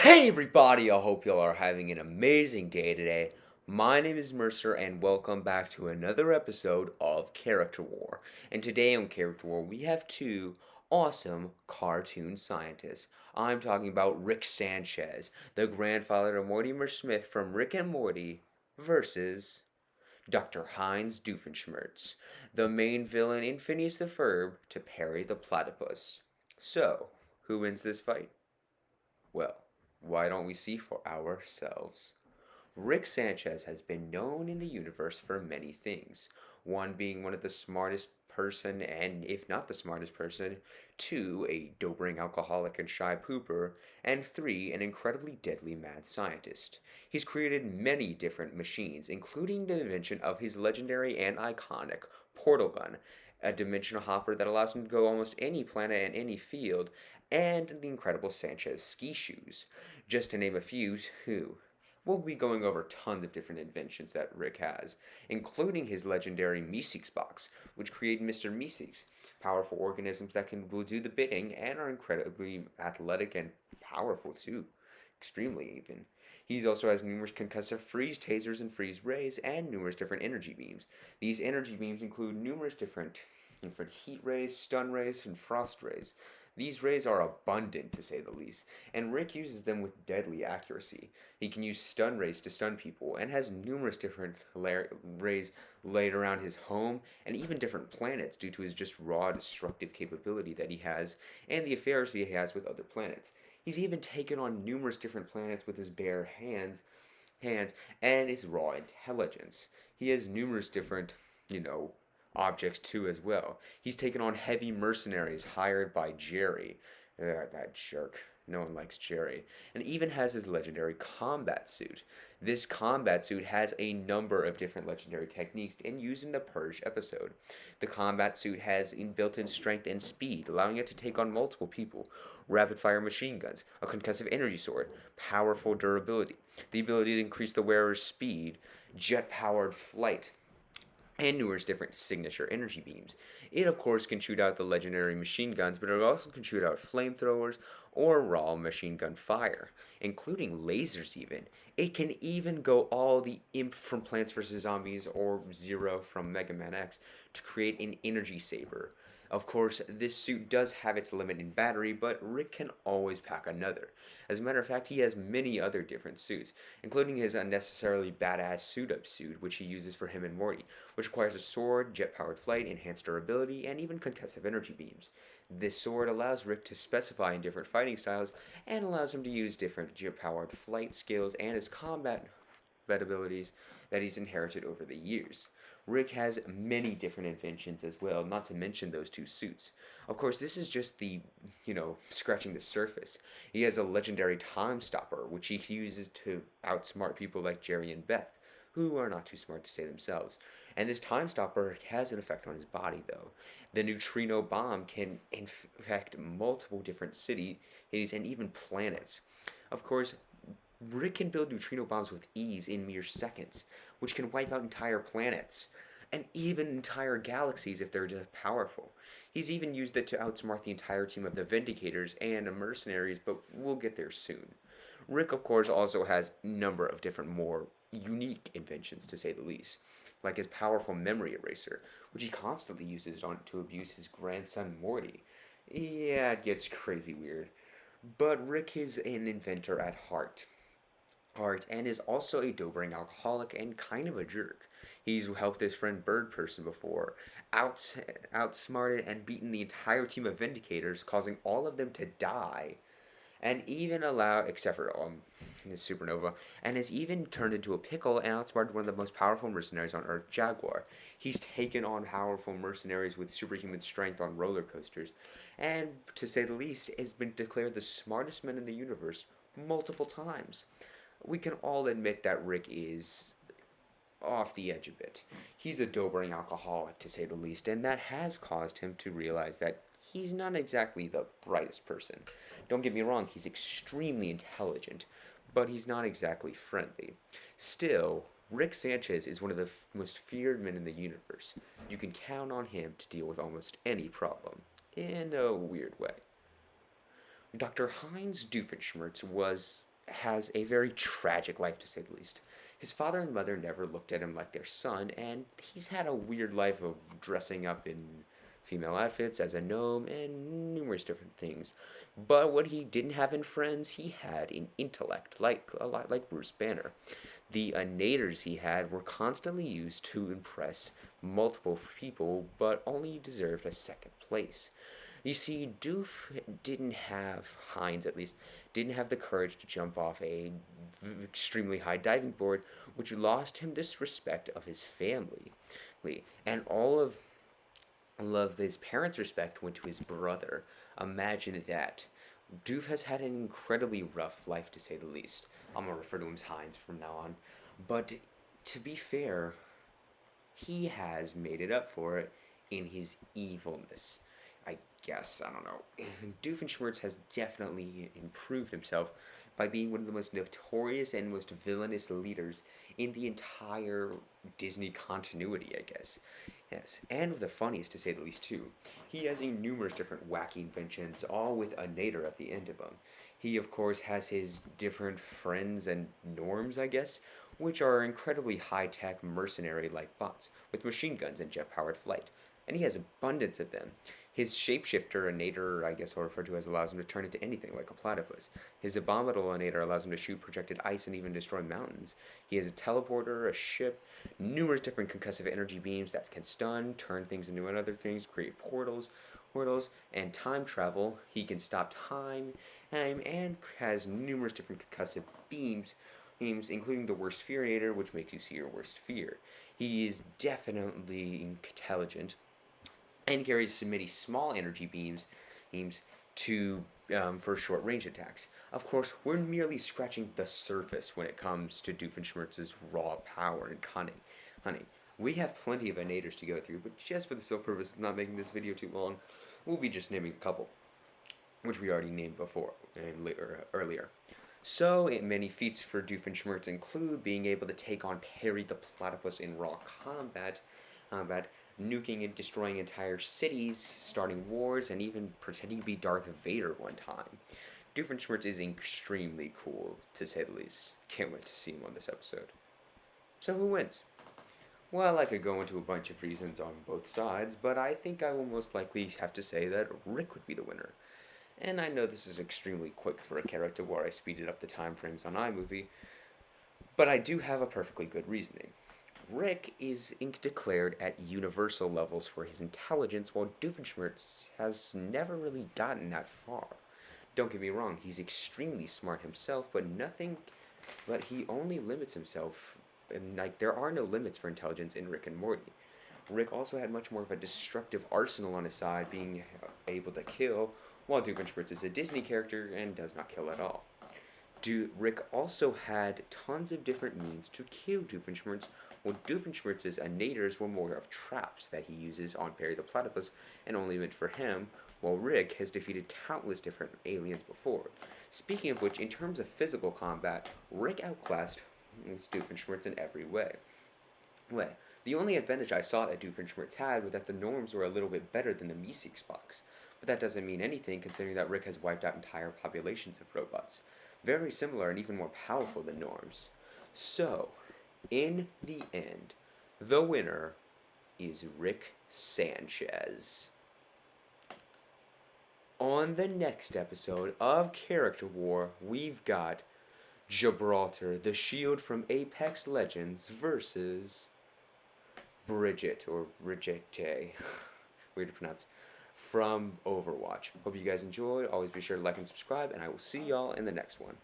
Hey everybody, I hope y'all are having an amazing day today. My name is Mercer and welcome back to another episode of Character War. And today on Character War we have two awesome cartoon scientists. I'm talking about Rick Sanchez, the grandfather of Mortimer Smith from Rick and Morty, versus Dr. Heinz Doofenshmirtz, the main villain in Phineas the Ferb to parry the platypus. So, who wins this fight? Well, why don't we see for ourselves? Rick Sanchez has been known in the universe for many things. One being one of the smartest person, and if not the smartest person, two, a dobering alcoholic and shy pooper, and three, an incredibly deadly mad scientist. He's created many different machines, including the invention of his legendary and iconic portal gun, a dimensional hopper that allows him to go almost any planet and any field, and the incredible Sanchez ski shoes. Just to name a few, who we'll be going over tons of different inventions that Rick has, including his legendary Meeseeks box, which create Mr. Meeseeks, powerful organisms that will do the bidding and are incredibly athletic and powerful too, extremely even. He also has numerous concussive freeze tasers and freeze rays, and numerous different energy beams. These energy beams include numerous different heat rays, stun rays, and frost rays. These rays are abundant, to say the least, and Rick uses them with deadly accuracy. He can use stun rays to stun people, and has numerous different rays laid around his home, and even different planets due to his just raw destructive capability that he has, and the affairs he has with other planets. He's even taken on numerous different planets with his bare hands, and his raw intelligence. He has numerous different, objects too as well. He's taken on heavy mercenaries hired by Jerry. That jerk. No one likes Jerry. And even has his legendary combat suit. This combat suit has a number of different legendary techniques and used in the Purge episode. The combat suit has built-in strength and speed, allowing it to take on multiple people. Rapid-fire machine guns, a concussive energy sword, powerful durability, the ability to increase the wearer's speed, jet-powered flight, and numerous different signature energy beams. It, of course, can shoot out the legendary machine guns, but it also can shoot out flamethrowers or raw machine gun fire, including lasers even. It can even go all the Imp from Plants vs. Zombies or Zero from Mega Man X to create an energy saber. Of course, this suit does have its limit in battery, but Rick can always pack another. As a matter of fact, he has many other different suits, including his unnecessarily badass suit-up suit, which he uses for him and Morty, which requires a sword, jet-powered flight, enhanced durability, and even concussive energy beams. This sword allows Rick to specify in different fighting styles, and allows him to use different jet-powered flight skills and his combat abilities that he's inherited over the years. Rick has many different inventions as well, not to mention those two suits. Of course, this is just the, scratching the surface. He has a legendary time stopper, which he uses to outsmart people like Jerry and Beth, who are not too smart to say themselves. And this time stopper has an effect on his body, though. The neutrino bomb can infect multiple different cities and even planets. Of course, Rick can build neutrino bombs with ease in mere seconds, which can wipe out entire planets, and even entire galaxies if they're just powerful. He's even used it to outsmart the entire team of the Vindicators and the Mercenaries, but we'll get there soon. Rick, of course, also has a number of different more unique inventions, to say the least, like his powerful memory eraser, which he constantly uses to abuse his grandson Morty. Yeah, it gets crazy weird. But Rick is an inventor at heart and is also a dobering alcoholic and kind of a jerk. He's helped his friend Bird Person before, outsmarted and beaten the entire team of Vindicators, causing all of them to die, and even allowed, except for his Supernova, and has even turned into a pickle and outsmarted one of the most powerful mercenaries on Earth, Jaguar. He's taken on powerful mercenaries with superhuman strength on roller coasters, and to say the least, has been declared the smartest man in the universe multiple times. We can all admit that Rick is off the edge a bit. He's a dobering alcoholic, to say the least, and that has caused him to realize that he's not exactly the brightest person. Don't get me wrong, he's extremely intelligent, but he's not exactly friendly. Still, Rick Sanchez is one of the most feared men in the universe. You can count on him to deal with almost any problem, in a weird way. Dr. Heinz Doofenshmirtz was has a very tragic life, to say the least. His father and mother never looked at him like their son, and he's had a weird life of dressing up in female outfits as a gnome and numerous different things. But what he didn't have in friends, he had in intellect, like a lot like Bruce Banner. The naders he had were constantly used to impress multiple people, but only deserved a second place. You see, Doof didn't have, Hines at least, didn't have the courage to jump off a extremely high diving board, which lost him this respect of his family. And all of his parents' respect went to his brother. Imagine that. Doof has had an incredibly rough life, to say the least. I'm gonna refer to him as Hines from now on. But to be fair, he has made it up for it in his evilness. I guess, I don't know. Doofenshmirtz has definitely improved himself by being one of the most notorious and most villainous leaders in the entire Disney continuity, I guess. Yes, and the funniest to say the least too. He has numerous different wacky inventions, all with a nader at the end of them. He, of course, has his different friends and norms, I guess, which are incredibly high-tech mercenary-like bots with machine guns and jet-powered flight, and he has abundance of them. His shapeshifter nader, I guess I'll refer to as, allows him to turn into anything like a platypus. His abominable nader allows him to shoot projected ice and even destroy mountains. He has a teleporter, a ship, numerous different concussive energy beams that can stun, turn things into other things, create portals, and time travel. He can stop time, and has numerous different concussive beams, including the worst fear nader, which makes you see your worst fear. He is definitely intelligent and carries many small energy beams to for short range attacks. Of course, we're merely scratching the surface when it comes to Doofenshmirtz's raw power and cunning. We have plenty of innators to go through, but just for the sole purpose of not making this video too long, we'll be just naming a couple, which we already named before and earlier. So, many feats for Doofenshmirtz include being able to take on Perry the Platypus in raw combat, nuking and destroying entire cities, starting wars, and even pretending to be Darth Vader one time. Doofenshmirtz is extremely cool, to say the least. Can't wait to see him on this episode. So who wins? Well, I could go into a bunch of reasons on both sides, but I think I will most likely have to say that Rick would be the winner. And I know this is extremely quick for a character where I speeded up the time frames on iMovie, but I do have a perfectly good reasoning. Rick is declared at universal levels for his intelligence, while Doofenshmirtz has never really gotten that far. Don't get me wrong, he's extremely smart himself, but he only limits himself, and there are no limits for intelligence in Rick and Morty. Rick also had much more of a destructive arsenal on his side, being able to kill, while Doofenshmirtz is a Disney character and does not kill at all. Rick also had tons of different means to kill Doofenshmirtz, while Doofenshmirtz's naders were more of traps that he uses on Perry the Platypus and only meant for him, while Rick has defeated countless different aliens before. Speaking of which, in terms of physical combat, Rick outclassed Doofenshmirtz in every way. The only advantage I saw that Doofenshmirtz had was that the norms were a little bit better than the Meeseeks box. But that doesn't mean anything considering that Rick has wiped out entire populations of robots. Very similar and even more powerful than norms. So, in the end, the winner is Rick Sanchez. On the next episode of Character War, we've got Gibraltar, the shield from Apex Legends, versus Bridgette, or Bridgette, weird to pronounce, from Overwatch. Hope you guys enjoyed. Always be sure to like and subscribe, and I will see y'all in the next one.